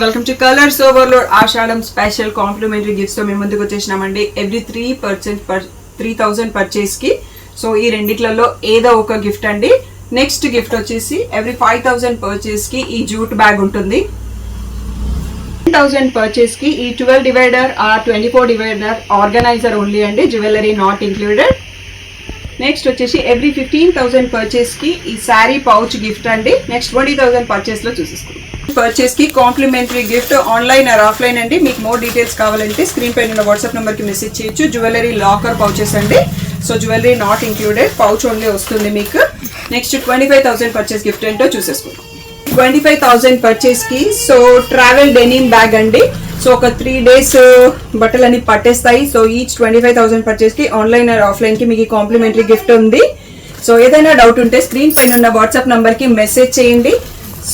Welcome to Colors Overload Ashadham special complimentary gifts తో మేము ముందుకు వచ్చేసినామండి. ఎవ్రీ 3,000 పర్చేస్ కి సో ఈ రెండిట్లలో ఏదో ఒక గిఫ్ట్ అండి. నెక్స్ట్ గిఫ్ట్ వచ్చేసి ఎవ్రీ 5,000 పర్చేస్ కి ఈ జూట్ బ్యాగ్ ఉంటుంది. 10,000 పర్చేస్ కి ఈ 12 divider or 24 divider organizer only అండి, జ్యువెలరీ నాట్ ఇంక్లూడెడ్. నెక్స్ట్ వచ్చేసి ఎవ్రీ 15,000 పర్చేస్ కి ఈ శారీ పౌచ్ గిఫ్ట్ అండి. నెక్స్ట్ 20,000 పర్చేస్ లో చూసేసుకుందాం. పర్చేస్ కి complimentary gift online or offline అండి. మీకు మోర్ డీటెయిల్స్ కావాలంటే స్క్రీన్ పైన ఉన్న వాట్సాప్ నెంబర్ కి మెసేజ్ చేయొచ్చు. జ్యువెలరీ లాకర్ పౌచెస్ అండి. So jewellery not included, pouch only వస్తుంది మీకు. నెక్స్ట్ 25,000 పర్చేస్ గిఫ్ట్ ఏంటో చూసేసుకుందాం. 25,000 పర్చేస్ కి సో ట్రావెల్ డెనిమ్ బ్యాగ్ అండి. సో ఒక 3 days బట్టలన్నీ పట్టేస్తాయి. సో ఈచ్ 25,000 పర్చేస్ కి ఆన్లైన్ ఆర్ ఆఫ్లైన్ కి మీకు కాంప్లిమెంటరీ గిఫ్ట్ ఉంది. సో ఏదైనా డౌట్ ఉంటే స్క్రీన్ పైన ఉన్న వాట్సాప్ నంబర్ కి మెసేజ్ చేయండి.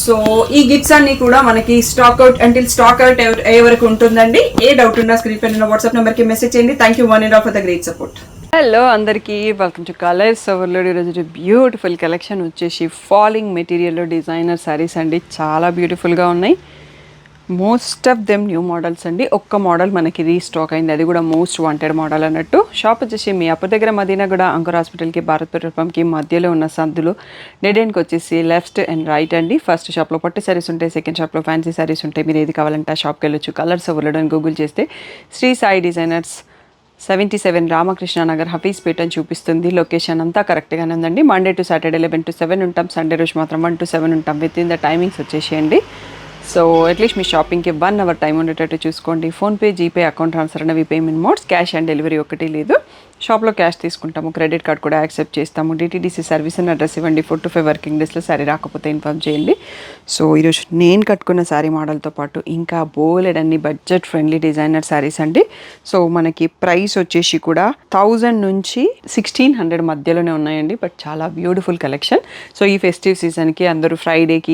సో ఈ గిఫ్ట్స్ అన్ని కూడా మనకి స్టాక్ అవుట్ అయ్యే వరకు ఉంటుందండి. ఏ డౌట్ ఉన్నా స్క్రీన్ పైన ఉన్న వాట్సాప్ నంబర్ కి మెసేజ్ చేయండి. Thank you one and all for the great support. Hello అందరికీ, వెల్కమ్ టు కలర్స్ ఓవర్లోడ్. ఈరోజు బ్యూటిఫుల్ కలెక్షన్ వచ్చేసి ఫాలింగ్ మెటీరియల్లో డిజైనర్ శారీస్ అండి. చాలా బ్యూటిఫుల్గా ఉన్నాయి. Most of them new models అండి. ఒక్క మోడల్ మనకి రీస్టాక్ అయింది, అది కూడా మోస్ట్ వాంటెడ్ మోడల్ అన్నట్టు. షాప్ వచ్చేసి మీ అప్ప దగ్గర మదీనాగూడ అంకుర్ హాస్పిటల్కి భారత్ పెట్రోల్ పంప్కి మధ్యలో ఉన్న సందులో డెడ్ ఎండ్కి వచ్చేసి లెఫ్ట్ అండ్ రైట్ అండి. ఫస్ట్ షాప్లో పట్టు శారీస్ ఉంటాయి, సెకండ్ షాప్లో ఫ్యాన్సీ శారీస్ ఉంటాయి. మీరు ఏది కావాలంటే ఆ షాప్కి వెళ్ళొచ్చు. కలర్స్ ఓవర్లోడ్ అని గూగుల్ చేస్తే శ్రీ సాయి డిజైనర్స్ 77 రామకృష్ణ నగర్ హఫీజ్పేట అని చూపిస్తుంది. లొకేషన్ అంతా కరెక్ట్గానే ఉందండి. మండే టు సాటర్డే 11 to 7 ఉంటాం. సండే రోజు మాత్రం 1 to 7 ఉంటాం. విత్ ఇన్ ద టైమింగ్స్ వచ్చేసేయండి. సో అట్లీస్ట్ మీ షాపింగ్కి 1 hour టైం ఉండేటట్టు చూసుకోండి. ఫోన్పే, జీపే, అకౌంట్ ట్రాన్స్ఫర్ అనేవి payment modes. Cash on delivery ఒకటి లేదు. షాప్లో క్యాష్ తీసుకుంటాము, క్రెడిట్ కార్డ్ కూడా యాక్సెప్ట్ చేస్తాము. డిటీడీసీ సర్వీస్ అని అడ్రస్ ఇవ్వండి. 4 to 5 వర్కింగ్ డేస్లో శారీ రాకపోతే ఇన్ఫార్మ్ చేయండి. సో ఈరోజు నేను కట్టుకున్న శారీ మోడల్తో పాటు ఇంకా బోలెడ్ అన్ని బడ్జెట్ ఫ్రెండ్లీ డిజైనర్ శారీస్ అండి. సో మనకి ప్రైస్ వచ్చేసి కూడా 1000 నుంచి 1600 మధ్యలోనే ఉన్నాయండి. బట్ చాలా బ్యూటిఫుల్ కలెక్షన్. సో ఈ ఫెస్టివ్ సీజన్కి అందరూ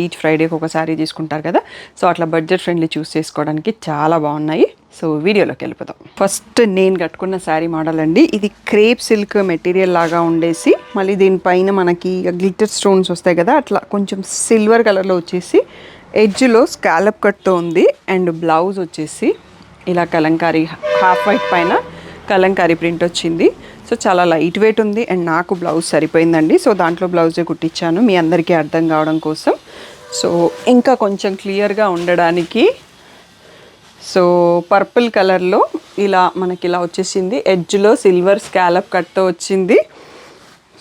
ఈచ్ ఫ్రైడేకి ఒక శారీ తీసుకుంటారు కదా. సో అట్లా బడ్జెట్ ఫ్రెండ్లీ చూస్ చేసుకోవడానికి చాలా బాగున్నాయి. సో వీడియోలోకి వెళ్ళిపోతాం. ఫస్ట్ నేను కట్టుకున్న శారీ మోడల్ అండి. ఇది క్రేప్ సిల్క్ మెటీరియల్ లాగా ఉండేసి మళ్ళీ దీనిపైన మనకి గ్లిటర్ స్టోన్స్ వస్తాయి కదా, అట్లా కొంచెం సిల్వర్ కలర్లో వచ్చేసి ఎడ్జ్లో స్కాలప్ కట్తో ఉంది. అండ్ బ్లౌజ్ వచ్చేసి ఇలా కలంకారీ హాఫ్ వైట్ పైన కలంకారీ ప్రింట్ వచ్చింది. సో చాలా లైట్ వెయిట్ ఉంది. అండ్ నాకు బ్లౌజ్ సరిపోయిందండి. సో దాంట్లో బ్లౌజే కుట్టించాను మీ అందరికీ అర్థం కావడం కోసం. సో ఇంకా కొంచెం క్లియర్గా ఉండడానికి సో పర్పుల్ కలర్లో ఇలా మనకి ఇలా వచ్చేసింది. ఎడ్జ్లో సిల్వర్ స్కాలప్ కట్తో వచ్చింది.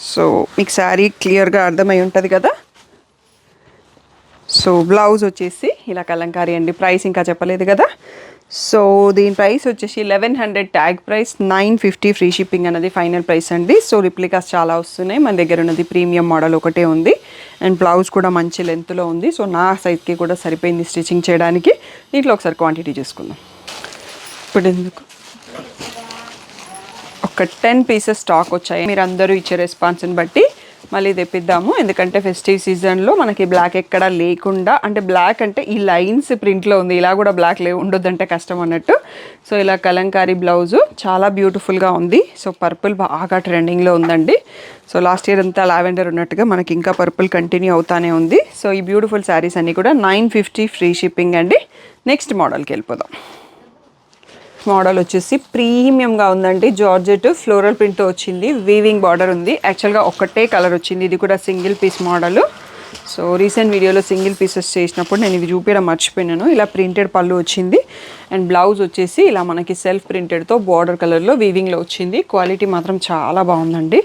సో మీకు శారీ క్లియర్గా అర్థమై ఉంటుంది కదా. సో బ్లౌజ్ వచ్చేసి ఇలా కలంకారీ అండి. ప్రైస్ ఇంకా చెప్పలేదు కదా. సో దీని ప్రైస్ వచ్చేసి 1100 ట్యాగ్ ప్రైస్, 950 ఫ్రీ షిప్పింగ్ అనేది ఫైనల్ ప్రైస్ అండి. సో రిప్లికాస్ చాలా వస్తున్నాయి. మన దగ్గర ఉన్నది ప్రీమియం మోడల్ ఒకటే ఉంది. అండ్ బ్లౌజ్ కూడా మంచి లెంత్లో ఉంది. సో నా సైజ్కి కూడా సరిపోయింది స్టిచ్చింగ్ చేయడానికి. దీంట్లో ఒకసారి క్వాంటిటీ చూసుకుందాం. ఇప్పుడు ఎందుకు ఒక 10 pieces స్టాక్ వచ్చాయి. మీరు అందరూ ఇచ్చే రెస్పాన్స్ని బట్టి మళ్ళీ తెప్పిద్దాము. ఎందుకంటే ఫెస్టివ్ సీజన్లో మనకి బ్లాక్ ఎక్కడా లేకుండా, అంటే బ్లాక్ అంటే ఈ లైన్స్ ప్రింట్లో ఉంది, ఇలా కూడా బ్లాక్ ఉండొద్దంటే కష్టం అన్నట్టు. సో ఇలా కలంకారీ బ్లౌజు చాలా బ్యూటిఫుల్గా ఉంది. సో పర్పుల్ బాగా ట్రెండింగ్లో ఉందండి. సో లాస్ట్ ఇయర్ అంతా లావెండర్ ఉన్నట్టుగా మనకి ఇంకా పర్పుల్ కంటిన్యూ అవుతానే ఉంది. సో ఈ బ్యూటిఫుల్ శారీస్ అన్నీ కూడా 950 ఫ్రీ షిప్పింగ్ అండి. నెక్స్ట్ మోడల్కి వెళ్ళిపోదాం. మోడల్ వచ్చేసి ప్రీమియంగా ఉందండి. జార్జెట్ ఫ్లోరల్ ప్రింట్తో వచ్చింది. వీవింగ్ బార్డర్ ఉంది. యాక్చువల్గా ఒక్కటే కలర్ వచ్చింది. ఇది కూడా single piece model. So recent వీడియోలో సింగిల్ పీసెస్ చేసినప్పుడు నేను ఇవి చూపించడం మర్చిపోయినాను. ఇలా ప్రింటెడ్ పళ్ళు వచ్చింది. అండ్ బ్లౌజ్ వచ్చేసి ఇలా మనకి సెల్ఫ్ ప్రింటెడ్తో బార్డర్ కలర్లో వీవింగ్లో వచ్చింది. క్వాలిటీ మాత్రం చాలా బాగుందండి.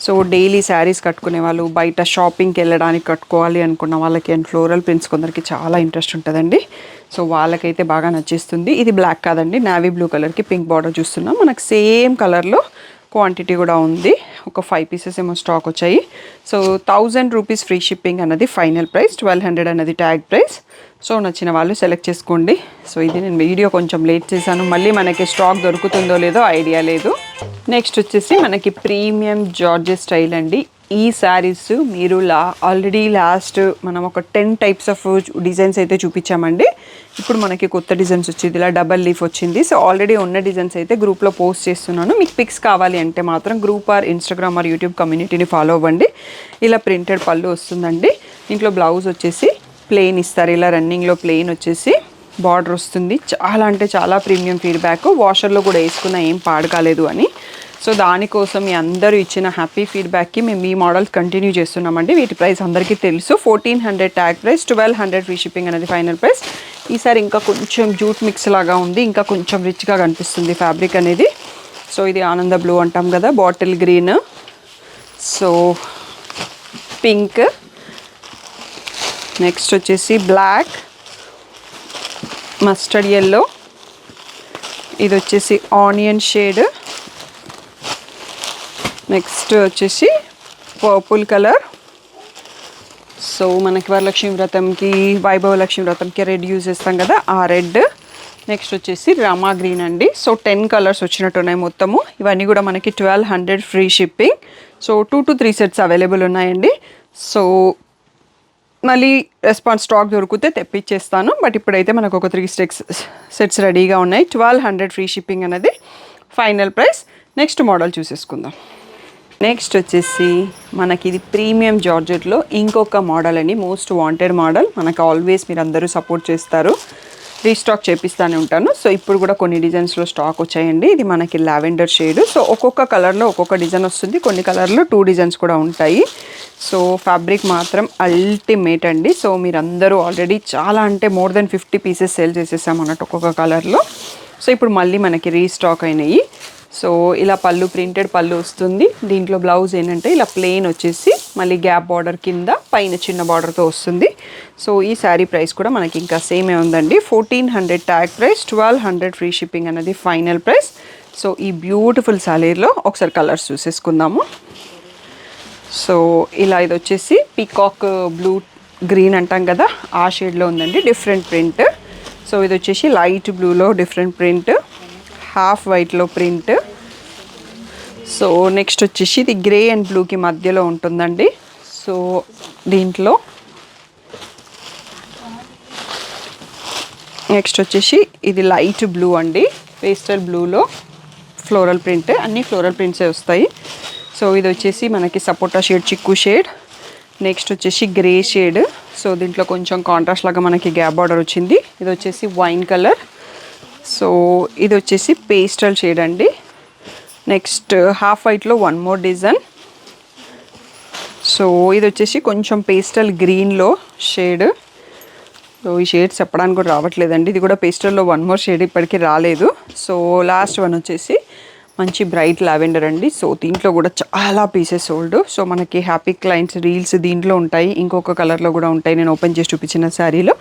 సో డైలీ శారీస్ కట్టుకునే వాళ్ళు, బయట షాపింగ్కి వెళ్ళడానికి కట్టుకోవాలి అనుకున్న వాళ్ళకి, అండ్ ఫ్లోరల్ ప్రింట్స్ కొందరికి చాలా ఇంట్రెస్ట్ ఉంటుందండి. సో వాళ్ళకైతే బాగా నచ్చేస్తుంది. ఇది బ్లాక్ కాదండి, నావీ బ్లూ కలర్కి పింక్ బార్డర్ చూస్తున్నాం. మనకు సేమ్ కలర్లో క్వాంటిటీ కూడా ఉంది. ఒక 5 pieces ఏమో స్టాక్ వచ్చాయి. సో 1000 రూపీస్ ఫ్రీ షిప్పింగ్ అన్నది ఫైనల్ ప్రైస్, 1200 అన్నది ట్యాగ్ ప్రైస్. సో నచ్చిన వాళ్ళు సెలెక్ట్ చేసుకోండి. సో ఇది నేను వీడియో కొంచెం లేట్ చేశాను, మళ్ళీ మనకి స్టాక్ దొరుకుతుందో లేదో ఐడియా లేదు. నెక్స్ట్ వచ్చేసి మనకి ప్రీమియం జార్జెట్ స్టైల్ అండి. ఈ శారీస్ మీరు ఆల్రెడీ లాస్ట్ మనం ఒక 10 types ఆఫ్ డిజైన్స్ అయితే చూపించామండి. ఇప్పుడు మనకి కొత్త డిజైన్స్ వచ్చింది. ఇలా డబల్ లీఫ్ వచ్చింది. సో ఆల్రెడీ ఉన్న డిజైన్స్ అయితే గ్రూప్లో పోస్ట్ చేస్తున్నాను. మీకు పిక్స్ కావాలి అంటే మాత్రం group or Instagram or YouTube కమ్యూనిటీని ఫాలో అవ్వండి. ఇలా ప్రింటెడ్ పళ్ళు వస్తుందండి. దీంట్లో బ్లౌజ్ వచ్చేసి ప్లెయిన్ ఇస్తారు. ఇలా రన్నింగ్లో ప్లెయిన్ వచ్చేసి బార్డర్ వస్తుంది. చాలా అంటే చాలా ప్రీమియం ఫీడ్బ్యాక్. వాషర్లో కూడా వేసుకున్న ఏం పాడు కాలేదు అని. సో దానికోసం మీ అందరూ ఇచ్చిన హ్యాపీ ఫీడ్బ్యాక్కి మేము ఈ మోడల్స్ కంటిన్యూ చేస్తున్నామండి. వీటి ప్రైస్ అందరికీ తెలుసు. 1400 ట్యాగ్ ప్రైస్, 1200 ఫ్రీ షిప్పింగ్ అనేది ఫైనల్ ప్రైస్. ఈసారి ఇంకా కొంచెం జూట్ మిక్స్ లాగా ఉంది, ఇంకా కొంచెం రిచ్గా కనిపిస్తుంది ఫ్యాబ్రిక్ అనేది. సో ఇది ఆనంద బ్లూ అంటాం కదా, bottle green, so pink, next వచ్చేసి బ్లాక్, మస్టర్డ్ ఎల్లో, ఇది వచ్చేసి ఆనియన్ షేడ్, నెక్స్ట్ వచ్చేసి పర్పుల్ కలర్. సో మనకి వరలక్ష్మి వ్రతంకి, వైభవ లక్ష్మి వ్రతంకి రెడ్ యూజ్ చేస్తాం కదా, ఆ రెడ్. నెక్స్ట్ వచ్చేసి రామా గ్రీన్ అండి. సో 10 కలర్స్ వచ్చినట్టు ఉన్నాయి మొత్తము. ఇవన్నీ కూడా మనకి 1200 free shipping. So 2 to 3 sets available ఉన్నాయండి. సో మళ్ళీ రెస్పాన్స్ స్టాక్ దొరికితే తెప్పించేస్తాను. బట్ ఇప్పుడైతే మనకు ఒక 3 సెట్స్ రెడీగా ఉన్నాయి. 1200 ఫ్రీ షిప్పింగ్ అనేది ఫైనల్ ప్రైస్. నెక్స్ట్ మోడల్ చూసేసుకుందాం. నెక్స్ట్ వచ్చేసి మనకి ఇది ప్రీమియం జార్జెట్లో ఇంకొక మోడల్ అండి. Most wanted model. మనకు ఆల్వేస్ మీరు అందరూ సపోర్ట్ చేస్తారు, రీస్టాక్ చేపిస్తూనే ఉంటాను. సో ఇప్పుడు కూడా కొన్ని డిజైన్స్లో స్టాక్ వచ్చాయండి. ఇది మనకి లావెండర్ షేడ్. సో ఒక్కొక్క కలర్లో ఒక్కొక్క డిజైన్ వస్తుంది. కొన్ని కలర్లో 2 డిజైన్స్ కూడా ఉంటాయి. సో ఫ్యాబ్రిక్ మాత్రం అల్టిమేట్ అండి. సో మీరందరూ ఆల్రెడీ చాలా అంటే మోర్ దెన్ 50 పీసెస్ సేల్ చేసేసాం అన్నట్టు ఒక్కొక్క కలర్లో. సో ఇప్పుడు మళ్ళీ మనకి రీస్టాక్ అయినాయి. సో ఇలా పళ్ళు, ప్రింటెడ్ పళ్ళు వస్తుంది. దీంట్లో బ్లౌజ్ ఏంటంటే ఇలా ప్లెయిన్ వచ్చేసి మళ్ళీ గ్యాప్ బార్డర్ కింద పైన చిన్న బార్డర్తో వస్తుంది. సో ఈ శారీ ప్రైస్ కూడా మనకి ఇంకా సేమే ఉందండి. 1400 ట్యాగ్ ప్రైస్, 1200 ఫ్రీ షిప్పింగ్ అనేది ఫైనల్ ప్రైస్. సో ఈ బ్యూటిఫుల్ శారీలో ఒకసారి కలర్స్ చూసేసుకుందాము. సో ఇలా ఇది వచ్చేసి పీకాక్ బ్లూ గ్రీన్ అంటాం కదా, ఆ షేడ్లో ఉందండి. Different print. సో ఇది వచ్చేసి లైట్ బ్లూలో డిఫరెంట్ ప్రింట్, హాఫ్ వైట్లో ప్రింట్. సో నెక్స్ట్ వచ్చేసి ఇది గ్రే అండ్ బ్లూకి మధ్యలో ఉంటుందండి. సో దీంట్లో నెక్స్ట్ వచ్చేసి ఇది లైట్ బ్లూ అండి, పేస్టల్ బ్లూలో ఫ్లోరల్ ప్రింట్. అన్ని ఫ్లోరల్ ప్రింట్సే వస్తాయి. సో ఇది వచ్చేసి మనకి సపోటా షేడ్, చిక్కు షేడ్. నెక్స్ట్ వచ్చేసి గ్రే షేడ్. సో దీంట్లో కొంచెం కాంట్రాస్ట్ లాగా మనకి గ్యాప్ బార్డర్ వచ్చింది. ఇది వచ్చేసి వైన్ కలర్. సో ఇది వచ్చేసి పేస్టల్ షేడ్ అండి. నెక్స్ట్ హాఫ్ వైట్లో 1 మోర్ డిజైన్. సో ఇది వచ్చేసి కొంచెం పేస్టల్ గ్రీన్లో షేడ్. సో ఈ షేడ్ చెప్పడానికి కూడా రావట్లేదండి. ఇది కూడా పేస్టల్లో 1 మోర్ షేడ్ ఇప్పటికీ రాలేదు. సో లాస్ట్ వన్ వచ్చేసి మంచి బ్రైట్ లావెండర్ అండి. సో దీంట్లో కూడా చాలా పీసెస్ సోల్డ్. సో మనకి హ్యాపీ క్లయింట్స్ రీల్స్ దీంట్లో ఉంటాయి, ఇంకొక కలర్లో కూడా ఉంటాయి, నేను ఓపెన్ చేసి చూపించిన శారీలో.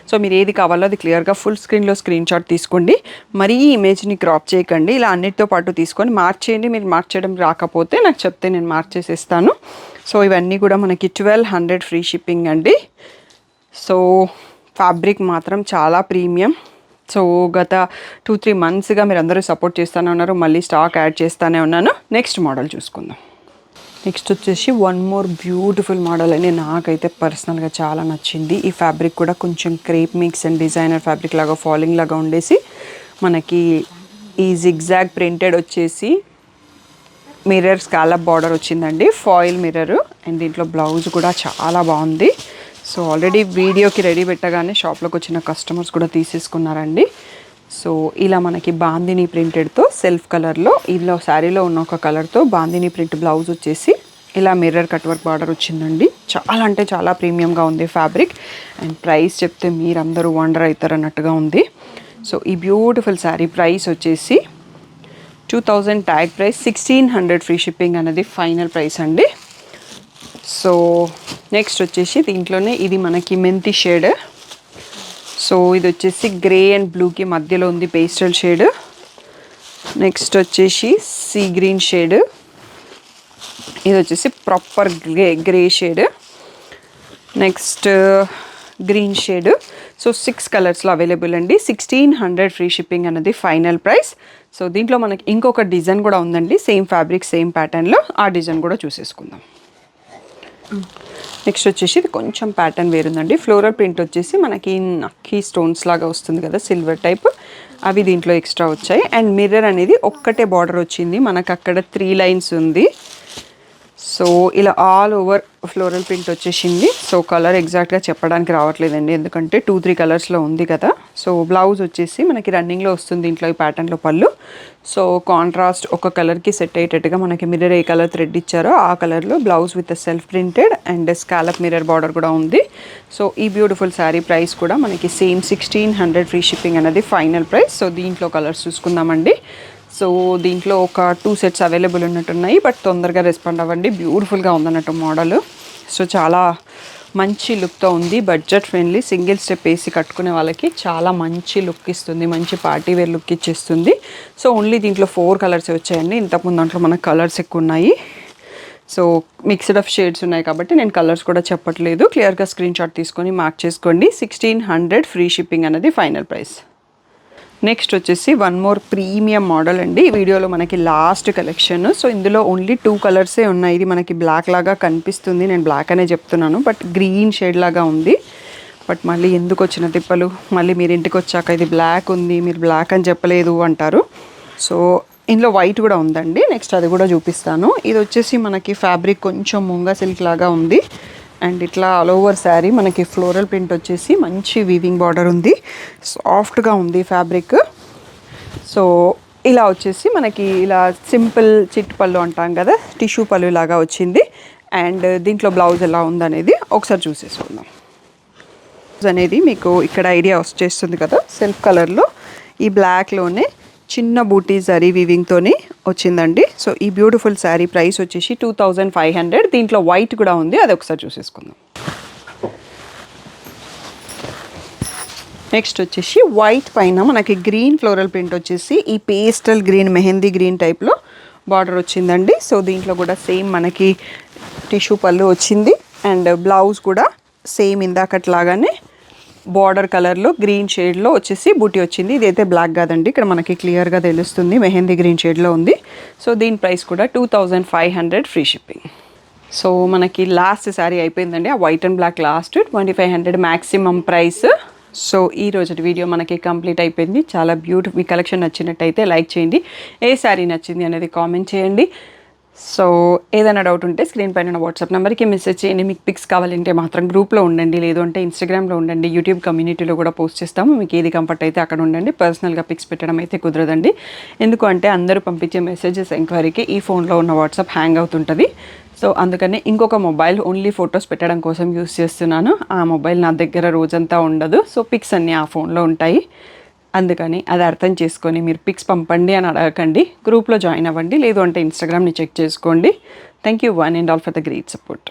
సో మీరు ఏది కావాలో అది క్లియర్గా ఫుల్ స్క్రీన్లో స్క్రీన్ షాట్ తీసుకోండి. మరీ ఇమేజ్ని క్రాప్ చేయకండి, ఇలా అన్నిటితో పాటు తీసుకొని మార్చేయండి. మీరు మార్చేయడం రాకపోతే నాకు చెప్తే నేను మార్చేసేస్తాను. సో ఇవన్నీ కూడా మనకి 1200 ఫ్రీ షిప్పింగ్ అండి. సో ఫ్యాబ్రిక్ మాత్రం చాలా ప్రీమియం. సో గత 2-3 మంత్స్గా మీరు అందరూ సపోర్ట్ చేస్తూనే ఉన్నారు, మళ్ళీ స్టాక్ యాడ్ చేస్తూనే ఉన్నాను. నెక్స్ట్ మోడల్ చూసుకుందాం. నెక్స్ట్ వచ్చేసి 1 మోర్ బ్యూటిఫుల్ మోడల్ అని నాకైతే పర్సనల్గా చాలా నచ్చింది. ఈ ఫ్యాబ్రిక్ కూడా కొంచెం crepe mix and designer fabric లాగా ఫాలింగ్ లాగా ఉండేసి మనకి ఈ జిగ్జాగ్ ప్రింటెడ్ వచ్చేసి మిర్రర్ స్కాలప్ బార్డర్ వచ్చిందండి, ఫాయిల్ మిర్రర్. అండ్ దీంట్లో బ్లౌజ్ కూడా చాలా బాగుంది. సో ఆల్రెడీ వీడియోకి రెడీ పెట్టగానే షాప్లోకి వచ్చిన కస్టమర్స్ కూడా తీసేసుకున్నారండి. సో ఇలా మనకి బాందిని ప్రింటెడ్తో సెల్ఫ్ కలర్లో, ఇలా శారీలో ఉన్న ఒక కలర్తో బాందిని ప్రింట్ బ్లౌజ్ వచ్చేసి ఇలా మిర్రర్ కట్ వర్క్ బార్డర్ వచ్చిందండి. చాలా అంటే చాలా ప్రీమియంగా ఉంది ఫ్యాబ్రిక్. అండ్ ప్రైస్ చెప్తే మీరందరూ వండర్ అవుతారు అన్నట్టుగా ఉంది. సో ఈ బ్యూటిఫుల్ శారీ ప్రైస్ వచ్చేసి 2000 ట్యాగ్ ప్రైస్, 1600 ఫ్రీ షిప్పింగ్ అనేది ఫైనల్ ప్రైస్ అండి. సో నెక్స్ట్ వచ్చేసి దీంట్లోనే ఇది మనకి మెంతి షేడ్. సో ఇది వచ్చేసి గ్రే అండ్ బ్లూకి మధ్యలో ఉంది, పేస్టల్ షేడ్. నెక్స్ట్ వచ్చేసి సీ గ్రీన్ షేడ్. ఇది వచ్చేసి proper grey shade. Next green shade. So 6 కలర్స్లో అవైలబుల్ అండి. 1600 ఫ్రీ షిప్పింగ్ అనేది ఫైనల్ ప్రైస్. సో దీంట్లో మనకి ఇంకొక డిజైన్ కూడా ఉందండి, సేమ్ ఫ్యాబ్రిక్ సేమ్ ప్యాటర్న్లో. ఆ డిజైన్ కూడా చూసేసుకుందాం. నెక్స్ట్ వచ్చేసి ఇది కొంచెం ప్యాటర్న్ వేరుందండి. ఫ్లోరల్ ప్రింట్ వచ్చేసి మనకి నక్కీ స్టోన్స్ లాగా వస్తుంది కదా, సిల్వర్ టైప్, అవి దీంట్లో ఎక్స్ట్రా వచ్చాయి. అండ్ మిర్రర్ అనేది ఒక్కటే బార్డర్ వచ్చింది, మనకు అక్కడ 3 లైన్స్ ఉంది. సో ఇలా ఆల్ ఓవర్ ఫ్లోరల్ ప్రింట్ వచ్చేసింది. సో కలర్ ఎగ్జాక్ట్గా చెప్పడానికి రావట్లేదండి, ఎందుకంటే 2-3 కలర్స్లో ఉంది కదా. సో బ్లౌజ్ వచ్చేసి మనకి రన్నింగ్లో వస్తుంది ఇంట్లో ఈ ప్యాటర్న్లో పళ్ళు. సో కాంట్రాస్ట్ ఒక కలర్కి సెట్ అయ్యేటట్టుగా మనకి మిర్రర్ ఏ కలర్ థ్రెడ్ ఇచ్చారో ఆ కలర్లో blouse with self printed and scallop mirror border కూడా ఉంది. సో ఈ బ్యూటిఫుల్ శారీ ప్రైస్ కూడా మనకి సేమ్ 1600 ఫ్రీ షిప్పింగ్ అనేది ఫైనల్ ప్రైస్. సో దీంట్లో కలర్స్ చూసుకుందామండి. సో దీంట్లో ఒక 2 సెట్స్ అవైలబుల్ ఉన్నట్టున్నాయి, బట్ తొందరగా రెస్పాండ్ అవ్వండి. బ్యూటిఫుల్గా ఉందన్నట్టు మోడల్. సో చాలా మంచి లుక్తో ఉంది, బడ్జెట్ ఫ్రెండ్లీ, సింగిల్ స్టెప్ వేసి కట్టుకునే వాళ్ళకి చాలా మంచి లుక్ ఇస్తుంది, మంచి పార్టీ వేర్ లుక్ ఇచ్చేస్తుంది. సో ఓన్లీ దీంట్లో 4 కలర్స్ వచ్చాయండి, ఇంతకుముందు దాంట్లో మనకు కలర్స్ ఎక్కువ ఉన్నాయి. సో మిక్స్డ్ ఆఫ్ షేడ్స్ ఉన్నాయి కాబట్టి నేను కలర్స్ కూడా చెప్పట్లేదు, క్లియర్గా స్క్రీన్ షాట్ తీసుకొని మార్క్ చేసుకోండి. 1600 ఫ్రీ షిప్పింగ్ అనేది ఫైనల్ ప్రైస్. నెక్స్ట్ వచ్చేసి వన్ మోర్ ప్రీమియం మోడల్ అండి. ఈ వీడియోలో మనకి లాస్ట్ కలెక్షన్. సో ఇందులో ఓన్లీ 2 కలర్సే ఉన్నాయి. ఇది మనకి బ్లాక్ లాగా కనిపిస్తుంది, నేను బ్లాక్ అనే చెప్తున్నాను, బట్ గ్రీన్ షేడ్ లాగా ఉంది. బట్ మళ్ళీ ఎందుకు వచ్చిన తిప్పలు, మళ్ళీ మీరు ఇంటికి వచ్చాక ఇది బ్లాక్ ఉంది మీరు బ్లాక్ అని చెప్పలేదు అంటారు. సో ఇందులో వైట్ కూడా ఉందండి, నెక్స్ట్ అది కూడా చూపిస్తాను. ఇది వచ్చేసి మనకి ఫ్యాబ్రిక్ కొంచెం ముంగా సిల్క్ లాగా ఉంది అండ్ ఇట్లా ఆల్ ఓవర్ శారీ మనకి ఫ్లోరల్ ప్రింట్ వచ్చేసి మంచి వీవింగ్ బార్డర్ ఉంది, సాఫ్ట్గా ఉంది ఫ్యాబ్రిక్. సో ఇలా వచ్చేసి మనకి ఇలా సింపుల్ చిట్ పళ్ళు అంటాం కదా, టిష్యూ పళ్ళు లాగా వచ్చింది. అండ్ దీంట్లో బ్లౌజ్ ఎలా ఉందనేది ఒకసారి చూసేసుకుందాం. అనేది మీకు ఇక్కడ ఐడియా వచ్చేస్తుంది కదా, సెల్ఫ్ కలర్లో ఈ బ్లాక్లోనే చిన్న బూటీ జరీ వీవింగ్తోని వచ్చిందండి. సో ఈ బ్యూటిఫుల్ శారీ ప్రైస్ వచ్చేసి 2500. దీంట్లో వైట్ కూడా ఉంది, అది ఒకసారి చూసేసుకుందాం. నెక్స్ట్ వచ్చేసి వైట్ పైన మనకి గ్రీన్ ఫ్లోరల్ ప్రింట్ వచ్చేసి ఈ పేస్టల్ గ్రీన్ మెహందీ గ్రీన్ టైప్లో బార్డర్ వచ్చిందండి. సో దీంట్లో కూడా సేమ్ మనకి టిష్యూ పళ్ళు వచ్చింది అండ్ బ్లౌజ్ కూడా సేమ్ ఇందాకట్లాగానే బార్డర్ కలర్లో గ్రీన్ షేడ్లో వచ్చేసి బూటీ వచ్చింది. ఇదైతే బ్లాక్ కాదండి, ఇక్కడ మనకి క్లియర్గా తెలుస్తుంది మెహందీ గ్రీన్ షేడ్లో ఉంది. సో దీని ప్రైస్ కూడా 2500 ఫ్రీ షిప్పింగ్. సో మనకి లాస్ట్ శారీ అయిపోయిందండి, ఆ white and black last 2500 maximum price. So ఈ రోజు వీడియో మనకి కంప్లీట్ అయిపోయింది. చాలా బ్యూటిఫుల్, మీ కలెక్షన్ నచ్చినట్టయితే లైక్ చేయండి, ఏ శారీ నచ్చింది అనేది కామెంట్ చేయండి. సో ఏదైనా డౌట్ ఉంటే స్క్రీన్ పైన వాట్సాప్ నెంబర్కి మెసేజ్ చేయండి. మీకు పిక్స్ కావాలంటే మాత్రం గ్రూప్లో ఉండండి, లేదు అంటే ఇన్స్టాగ్రామ్లో ఉండండి, యూట్యూబ్ కమ్యూనిటీలో కూడా పోస్ట్ చేస్తాము. మీకు ఏది కంఫర్ట్ అయితే అక్కడ ఉండండి. పర్సనల్గా పిక్స్ పెట్టడం అయితే కుదరదండి, ఎందుకంటే అందరూ పంపించే మెసేజెస్ ఎంక్వైరీకి ఈ ఫోన్లో ఉన్న వాట్సాప్ హ్యాంగ్ అవుతుంటుంది. సో అందుకని ఇంకొక మొబైల్ ఓన్లీ ఫొటోస్ పెట్టడం కోసం యూస్ చేస్తున్నాను. ఆ మొబైల్ నా దగ్గర రోజంతా ఉండదు, సో పిక్స్ అన్నీ ఆ ఫోన్లో ఉంటాయి. అందుకని అది అర్థం చేసుకొని మీరు పిక్స్ పంపండి అని అడగకండి, గ్రూప్లో జాయిన్ అవ్వండి, లేదు అంటే ఇన్స్టాగ్రామ్ని చెక్ చేసుకోండి. Thank you one and all for the great support.